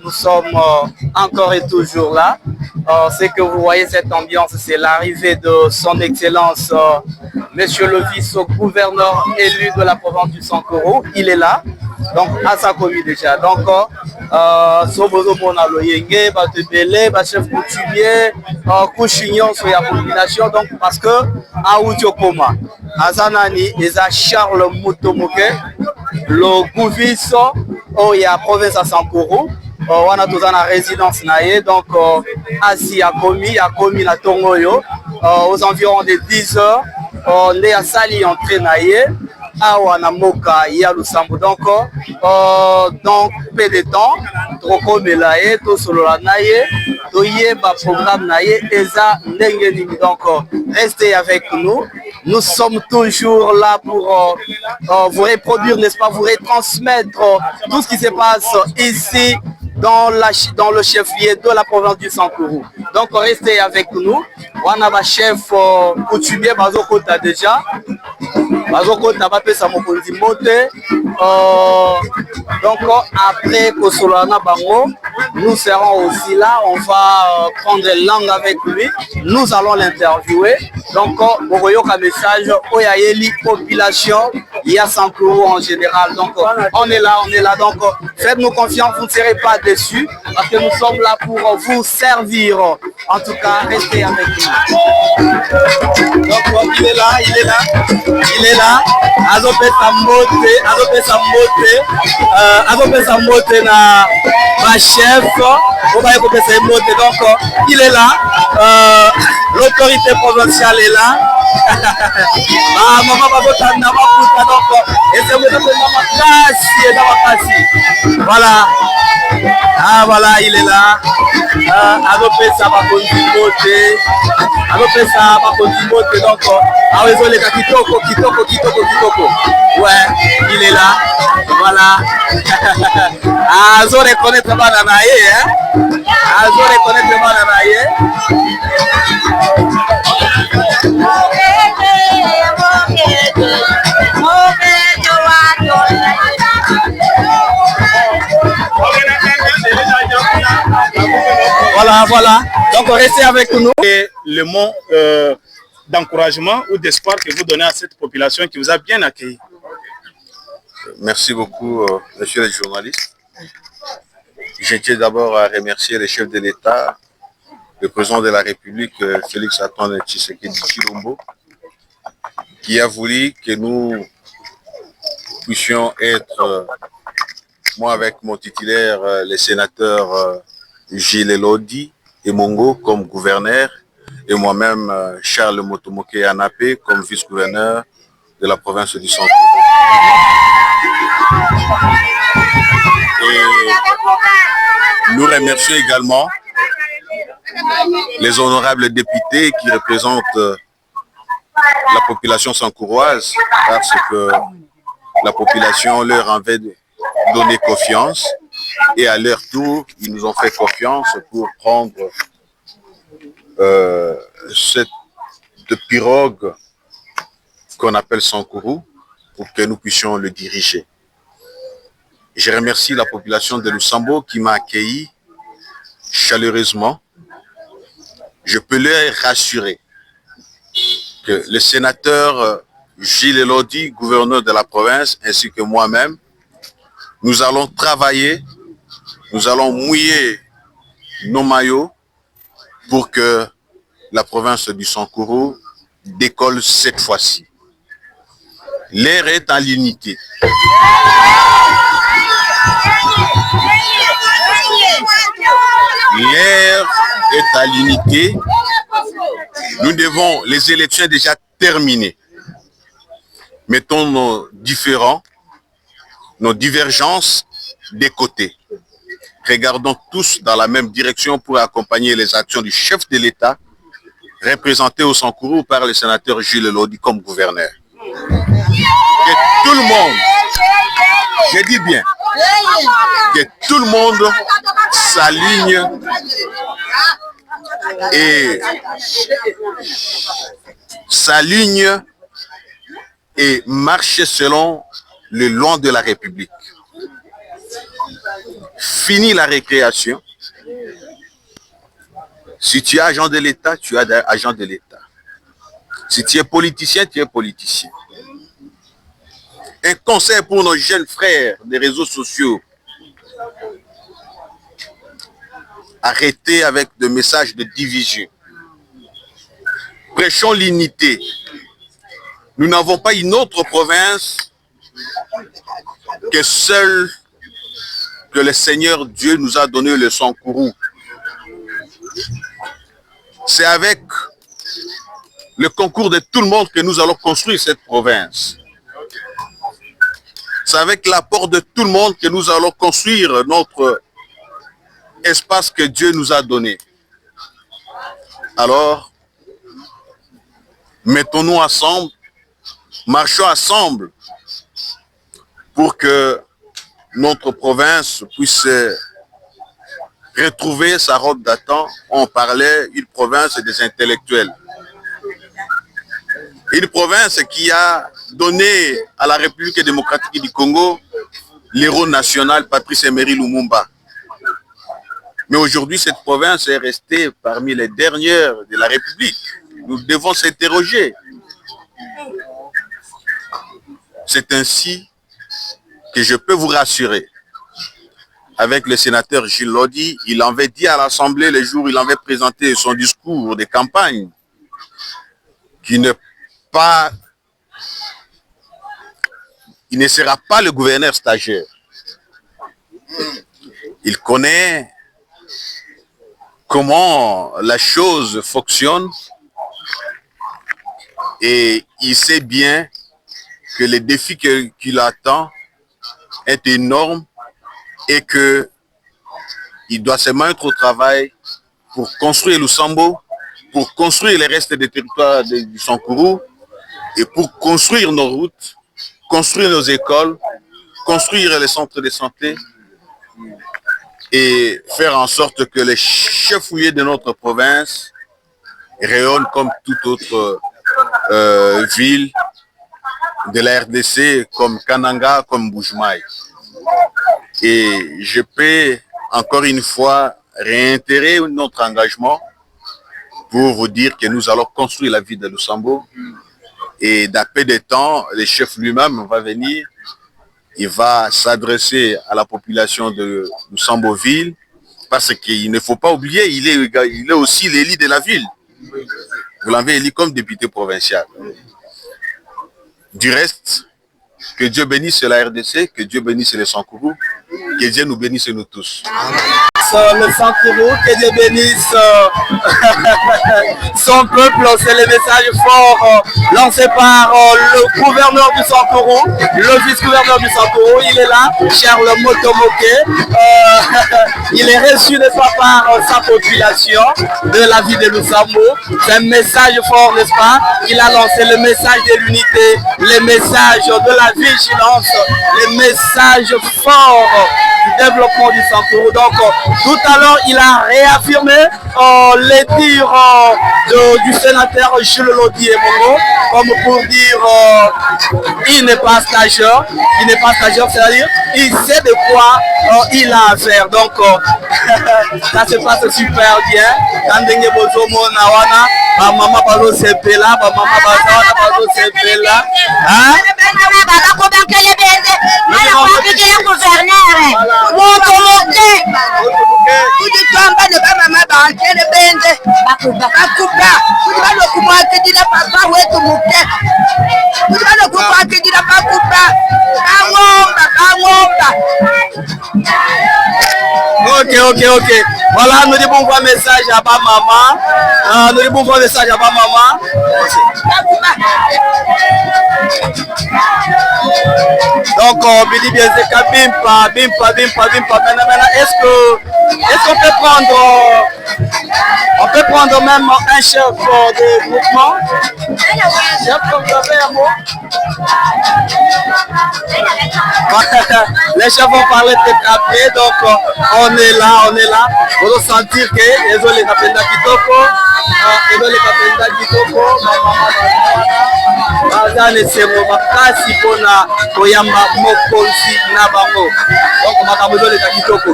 Nous sommes encore et toujours là. Ce que vous voyez, cette ambiance, c'est l'arrivée de son Excellence, Monsieur le vice-gouverneur élu de la province du Sankoro. Il est là, donc à sa commune déjà. Donc, Sobozo Monalo Yenge, Batebele, chef coutumier, Couchignon, sur la population. Donc, parce que, à Outiokoma, Azanani, les Charles Moutomoke, le gouviso, il y a province à Sankoro. On a tous en résidence naïe, donc assis à Komi na Tongoyo, aux environs de 10 heures, on est à Sali entrée naïe, à Wanamoka, il y a Lusambo. Donc peu de temps, trop melaye, tout solo la naïe, tout y est programme naïe, et ça, donc restez avec nous. Nous sommes toujours là pour vous reproduire, n'est-ce pas, vous retransmettre tout ce qui se passe ici dans le chef-lieu de la province du Sankoro. Donc restez avec nous. On a ma chef coutumier Bazokota déjà. Bazokota va faire sa mokonzi mote. Donc après Kosolana Bango, nous serons aussi là. On va prendre langue avec lui. Nous allons l'interviewer. Donc Bogoyoka message Oyayeli population. Il y a Sankoro en général. Donc on est là. Donc faites-nous confiance, vous ne serez pas déçus parce que nous sommes là pour vous servir. En tout cas, restez avec nous. Donc il est là. Azope sa mote na ma chef. Donc il est là. L'autorité provinciale est là. Maman voilà. Ah voilà, il est là. Adopé ça va continuer. Donc kitoko. Ouais, il est là. Voilà. Azo reconnaître Bananaye, hein. Azo reconnaître Bananaye. Voilà. Donc restez avec nous. Et le mot d'encouragement ou d'espoir que vous donnez à cette population qui vous a bien accueilli. Merci beaucoup, monsieur le journaliste. Je tiens d'abord à remercier le chef de l'État, le président de la République, Félix Antoine Tshisekedi Tshilombo, qui a voulu que nous puissions être, moi avec mon titulaire, le sénateur Gilles Elodi et Mongo comme gouverneur, et moi-même Charles Motomoke Anapé comme vice-gouverneur de la province du Sankoro. Et nous remercions également les honorables députés qui représentent la population sankoroise, parce que la population leur avait donné confiance et à leur tour, ils nous ont fait confiance pour prendre cette pirogue qu'on appelle Sankoro pour que nous puissions le diriger. Je remercie la population de Lusambo qui m'a accueilli chaleureusement. Je peux leur rassurer que le sénateur Gilles Elodi, gouverneur de la province, ainsi que moi-même, nous allons travailler, nous allons mouiller nos maillots pour que la province du Sankoro décolle cette fois-ci. L'air est à l'unité. L'air est à l'unité. Nous devons, les élections déjà terminées. Mettons nos différends, nos divergences de côté. Regardons tous dans la même direction pour accompagner les actions du chef de l'État, représenté au Sankoro par le sénateur Gilles Elodi comme gouverneur. Que tout le monde, je dis bien, que tout le monde s'aligne et marche selon les lois de la République. Fini la récréation. Si tu es agent de l'État, tu es agent de l'État. Si tu es politicien, tu es politicien. Un conseil pour nos jeunes frères des réseaux sociaux. Arrêtez avec des messages de division. Prêchons l'unité. Nous n'avons pas une autre province que seule que le Seigneur Dieu nous a donné le Sankourou. C'est avec le concours de tout le monde que nous allons construire cette province. C'est avec l'apport de tout le monde que nous allons construire notre espace que Dieu nous a donné. Alors, mettons-nous ensemble, marchons ensemble pour que notre province puisse retrouver sa robe d'antan. On parlait une province des intellectuels. Une province qui a donné à la République démocratique du Congo l'héros national Patrice Emery Lumumba. Mais aujourd'hui, cette province est restée parmi les dernières de la République. Nous devons s'interroger. C'est ainsi que je peux vous rassurer. Avec le sénateur Gilles Lodi, il avait dit à l'Assemblée le jour où il avait présenté son discours de campagne qu'il ne sera pas le gouverneur stagiaire. Il connaît comment la chose fonctionne et il sait bien que le défi qu'il attend est énorme et qu'il doit se mettre au travail pour construire Lusambo, pour construire les restes des territoires du Sankourou et pour construire nos routes, construire nos écoles, construire les centres de santé et faire en sorte que les chefs-lieux de notre province rayonnent comme toute autre ville de la RDC, comme Kananga, comme Bujumaï. Et je peux encore une fois réitérer notre engagement pour vous dire que nous allons construire la ville de Lusambo. Et d'un peu de temps, le chef lui-même va venir. Il va s'adresser à la population de Lusambo-Ville parce qu'il ne faut pas oublier, il est aussi l'élu de la ville. Vous l'avez élu comme député provincial. Du reste, que Dieu bénisse la RDC, que Dieu bénisse les Sankourou, que Dieu nous bénisse nous tous. Le Sankourou, que Dieu bénisse son peuple, c'est le message fort lancé par le gouverneur du Sankourou, le vice-gouverneur du Sankourou, il est là, Charles Motomoke, il est reçu de sa part sa population de la ville de Lusambo. C'est un message fort, n'est-ce pas? Il a lancé le message de l'unité, le message de la vigilance, le message fort du développement du Sankourou. Donc, tout à l'heure, il a réaffirmé les dires du sénateur Jules Lodi et Mongo, comme pour dire il n'est pas stagiaire, c'est-à-dire il sait de quoi il a à faire. Donc, ça se passe super bien. Quand Dengue Bozo Monawana, maman Bazo Sepela, maman Bazo Sepela. Ok. Voilà, nous devons voir un message à ma maman. Donc, Bidi Bienzeka, bimpa. Maintenant, est-ce que Est-ce qu'on peut prendre même un chef de groupement? Chef, vous avez un mot? Les chefs vont parler peut-être après, donc on est là. Vous allez sentir que les autres les kapenda kitoko, bazane semo makasi pona koyamba mokonzi na bango. Donc makambo les kitoko.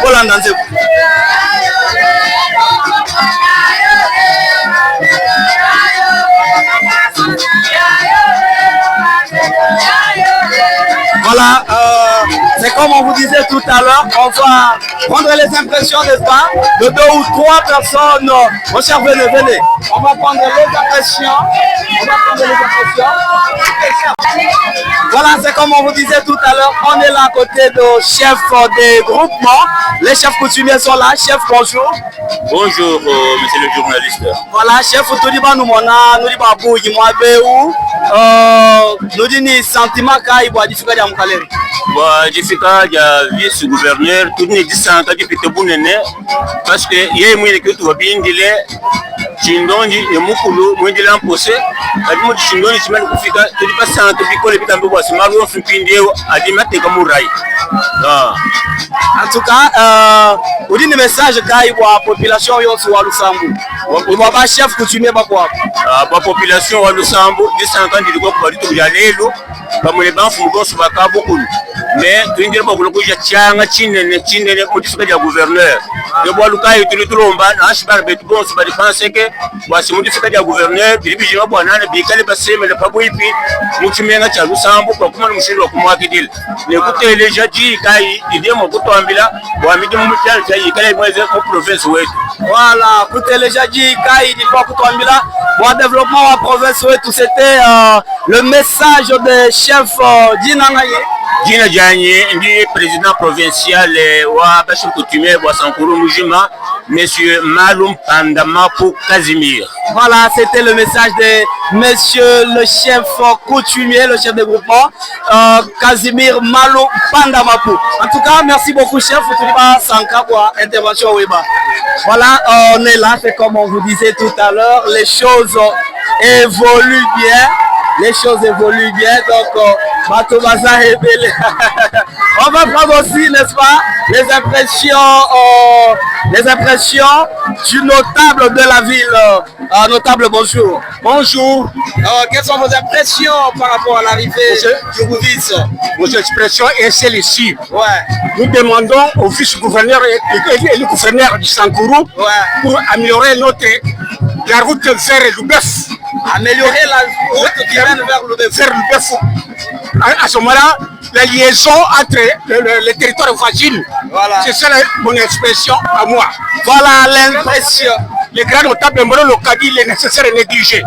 Bolanda nzebo. Voilà, c'est comme on vous disait tout à l'heure, on va prendre les impressions, n'est-ce pas, de 2 ou 3 personnes. Mon cher, venez. On va prendre les impressions. Voilà, c'est comme on vous disait tout à l'heure, on est là à côté de chefs des groupements. Les chefs coutumiers sont là. Chef, bonjour. Bonjour, monsieur le journaliste. Voilà, chef, tout dit nous nous dit sentiment qu'il y a difficulté à Mkaleri. Difficulté à vice-gouverneur, tout n'est dit sans que tu parce que il y a moyen que tu vas bien dire Chindonji et Mukulu, moi de l'imposé, à du mot Chindonji, tu m'as dit que tu pas sans que tu les pitambo, c'est marrant, c'est pindéo, à dire que comme Rai. En tout cas, vous dites le message qu'il y a la population sur Lusambu. Il n'y a pas chef coutumier pas quoi. La population à Lusambu, 250 de groupe pour tout y aller l'eau, comme les banques font sur la beaucoup. Mais tu ne dis pas que le coup de Tianga, Chine, modifié le gouverneur. Le bois Lucas est tout le tromba, je parle de bon, c'est pas de penser que voici modifié le gouverneur, puis je vais boire un bécal passé, mais le pas oui, puis nous tu mets un chalou sambo, comme nous sommes comme moi qui dit. Écoutez, les gens disent qu'il y a mon couteau en villa, ou à midi, mon chien, il y a une province ouest. Voilà, écoutez, les gens disent qu'il y a un couteau en villa, pour le développement de la province ouest, c'était le message des chefs d'Inangaye. Dina Diagne, président provincial wa Bachir Coutumier wa Sankuru Mujima, monsieur Maloum Pandamapu Casimir. Voilà, c'était le message de monsieur le chef coutumier, le chef de groupement, Casimir Maloum Pandamapu. En tout cas, merci beaucoup chef, Sanka pour intervention Weba. Voilà, on est là, c'est comme on vous disait tout à l'heure, les choses évoluent bien. Donc on va prendre aussi, n'est-ce pas, les impressions du notable de la ville. Notable, bonjour. Bonjour. Quelles sont vos impressions par rapport à l'arrivée du Rouvis? Vos expressions est celle-ci. Ouais. Nous demandons au vice-gouverneur et le gouverneur du Sankourou pour améliorer la route vers le bœuf. Améliorer la route qui mène vers le bœuf. À ce moment-là, la liaison entre les territoires voisins, voilà. C'est ça mon expression à moi. Voilà l'impression. Les grands notables Mbolo Lokadi, les nécessaires et négligés.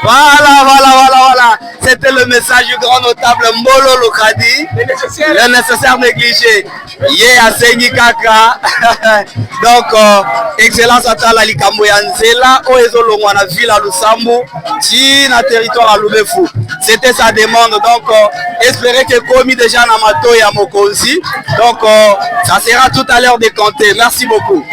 Voilà. C'était le message du grand notable Mbolo Lokadi, le nécessaire négligé. Asengi Kaka. Donc, excellence à la Likambo Yanzela, Oezolongwa na ville à Lusambu, na territoire à Lubefu. C'était sa demande. Donc, espérez que commis déjà Namato et à Mokonzi. Donc, ça sera tout à l'heure décompté. Merci beaucoup.